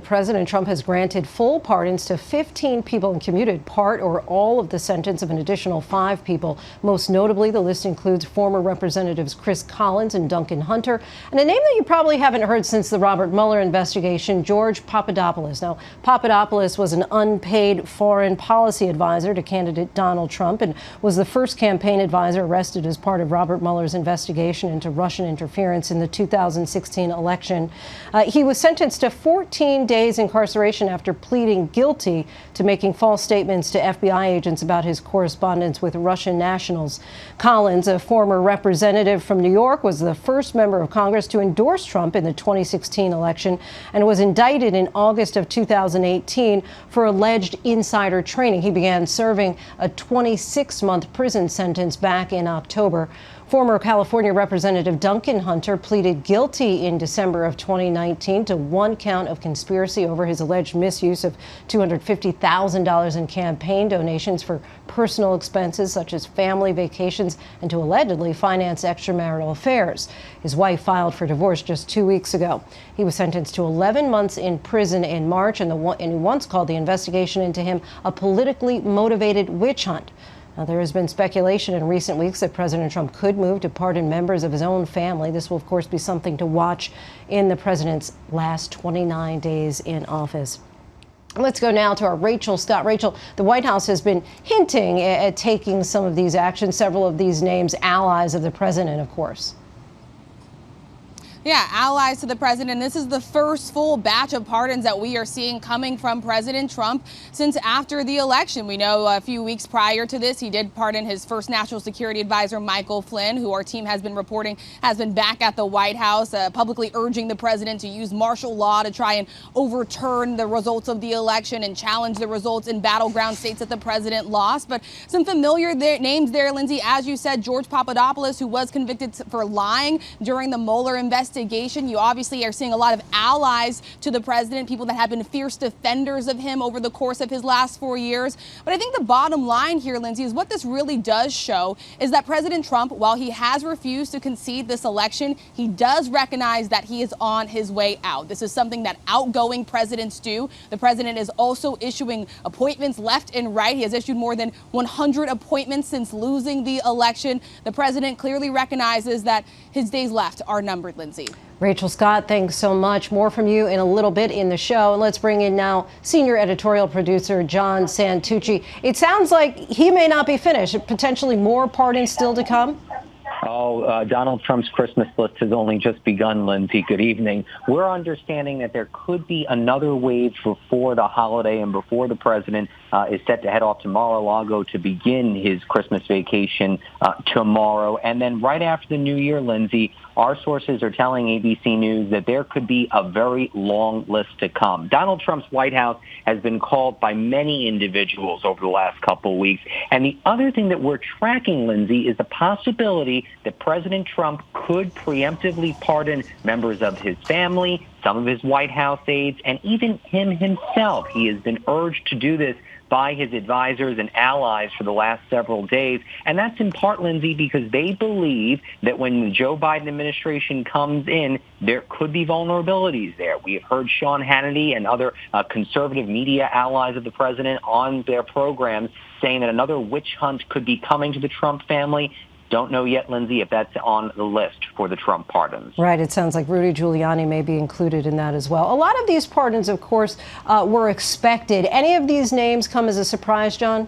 President Trump has granted full pardons to 15 people and commuted part or all of the sentence of an additional 5 people. Most notably, the list includes former Representatives Chris Collins and Duncan Hunter, and a name that you probably haven't heard since the Robert Mueller investigation, George Papadopoulos. Now, Papadopoulos was an unpaid foreign policy advisor to candidate Donald Trump and was the first campaign advisor arrested as part of Robert Mueller's investigation into Russian interference in the 2016 election. He was sentenced to 14 days incarceration after pleading guilty to making false statements to FBI agents about his correspondence with Russian nationals. Collins, a former representative from New York, was the first member of Congress to endorse Trump in the 2016 election and was indicted in August of 2018 for alleged insider trading. He began serving a 26-month prison sentence back in October. Former California Representative Duncan Hunter pleaded guilty in December of 2019 to 1 count of conspiracy over his alleged misuse of $250,000 in campaign donations for personal expenses such as family vacations and to allegedly finance extramarital affairs. His wife filed for divorce just 2 weeks ago. He was sentenced to 11 months in prison in March and he once called the investigation into him a politically motivated witch hunt. Now, there has been speculation in recent weeks that President Trump could move to pardon members of his own family. This will, of course, be something to watch in the president's last 29 days in office. Let's go now to our Rachel Scott. Rachel, the White House has been hinting at taking some of these actions, several of these names allies of the president, of course. Yeah, allies to the president. This is the first full batch of pardons that we are seeing coming from President Trump since after the election. We know a few weeks prior to this, he did pardon his first national security advisor, Michael Flynn, who our team has been reporting has been back at the White House, publicly urging the president to use martial law to try and overturn the results of the election and challenge the results in battleground states that the president lost. But some familiar names there, Lindsay, as you said, George Papadopoulos, who was convicted for lying during the Mueller investigation. You obviously are seeing a lot of allies to the president, people that have been fierce defenders of him over the course of his last 4 years. But I think the bottom line here, Lindsay, is what this really does show is that President Trump, while he has refused to concede this election, he does recognize that he is on his way out. This is something that outgoing presidents do. The president is also issuing appointments left and right. He has issued more than 100 appointments since losing the election. The president clearly recognizes that his days left are numbered, Lindsay. Rachel Scott, thanks so much. More from you in a little bit in the show. And let's bring in now senior editorial producer John Santucci. It sounds like he may not be finished. Potentially more pardons still to come? Donald Trump's Christmas list has only just begun, Lindsay. Good evening. We're understanding that there could be another wave before the holiday and before the president is set to head off to Mar-a-Lago to begin his Christmas vacation tomorrow. And then right after the new year, Lindsay, our sources are telling ABC News that there could be a very long list to come. Donald Trump's White House has been called by many individuals over the last couple of weeks. And the other thing that we're tracking, Lindsay, is the possibility that President Trump could preemptively pardon members of his family, some of his White House aides, and even him himself. He has been urged to do this by his advisors and allies for the last several days. And that's in part, Lindsay, because they believe that when the Joe Biden administration comes in, there could be vulnerabilities there. We have heard Sean Hannity and other conservative media allies of the president on their programs saying that another witch hunt could be coming to the Trump family. Don't know yet, Lindsay, if that's on the list for the Trump pardons. Right. It sounds like Rudy Giuliani may be included in that as well. A lot of these pardons, of course, were expected. Any of these names come as a surprise, John?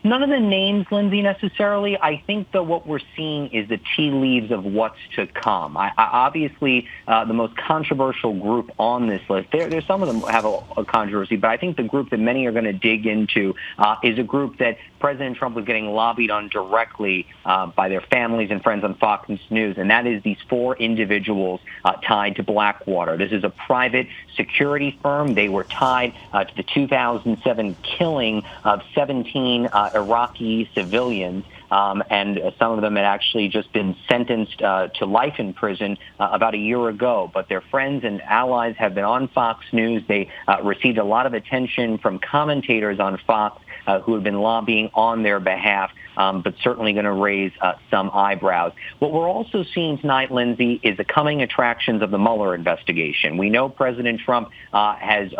None of the names, Lindsay, necessarily. I think, though, what we're seeing is the tea leaves of what's to come. Obviously, the most controversial group on this list, there's some of them have a controversy, but I think the group that many are going to dig into is a group that President Trump was getting lobbied on directly by their families and friends on Fox News, and that is these 4 individuals tied to Blackwater. This is a private security firm. They were tied to the 2007 killing of 17 Iraqi civilians and some of them had actually just been sentenced to life in prison about a year ago. But their friends and allies have been on Fox News. They received a lot of attention from commentators on Fox who have been lobbying on their behalf, but certainly going to raise some eyebrows. What we're also seeing tonight, Lindsay, is the coming attractions of the Mueller investigation. We know President Trump has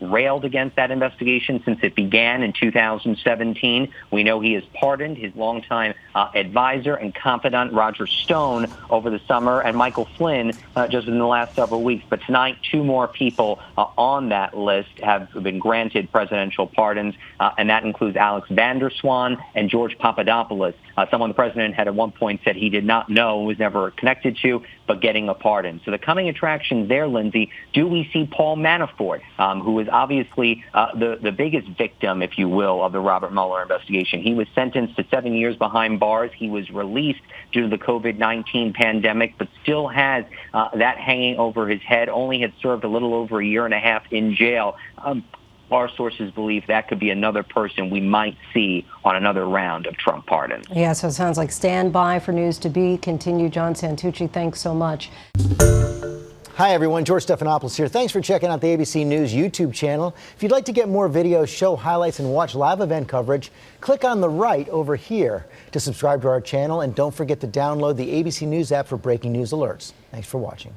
railed against that investigation since it began in 2017. We know he has pardoned his longtime advisor and confidant, Roger Stone, over the summer, and Michael Flynn just in the last several weeks. But tonight, two more people on that list have been granted presidential pardons, and that includes Alex Vanderswan and George Papadopoulos, someone the president had at one point said he did not know, was never connected to, but getting a pardon. So the coming attractions there, Lindsay, do we see Paul Manafort, who is obviously the biggest victim, if you will, of the Robert Mueller investigation. He was sentenced to 7 years behind bars. He was released due to the COVID-19 pandemic, but still has that hanging over his head, only had served a little over a year and a half in jail. Our sources believe that could be another person we might see on another round of Trump pardons. Yeah, so it sounds like stand by for news to be continued. John Santucci, thanks so much. Hi, everyone. George Stephanopoulos here. Thanks for checking out the ABC News YouTube channel. If you'd like to get more videos, show highlights, and watch live event coverage, click on the right over here to subscribe to our channel. And don't forget to download the ABC News app for breaking news alerts. Thanks for watching.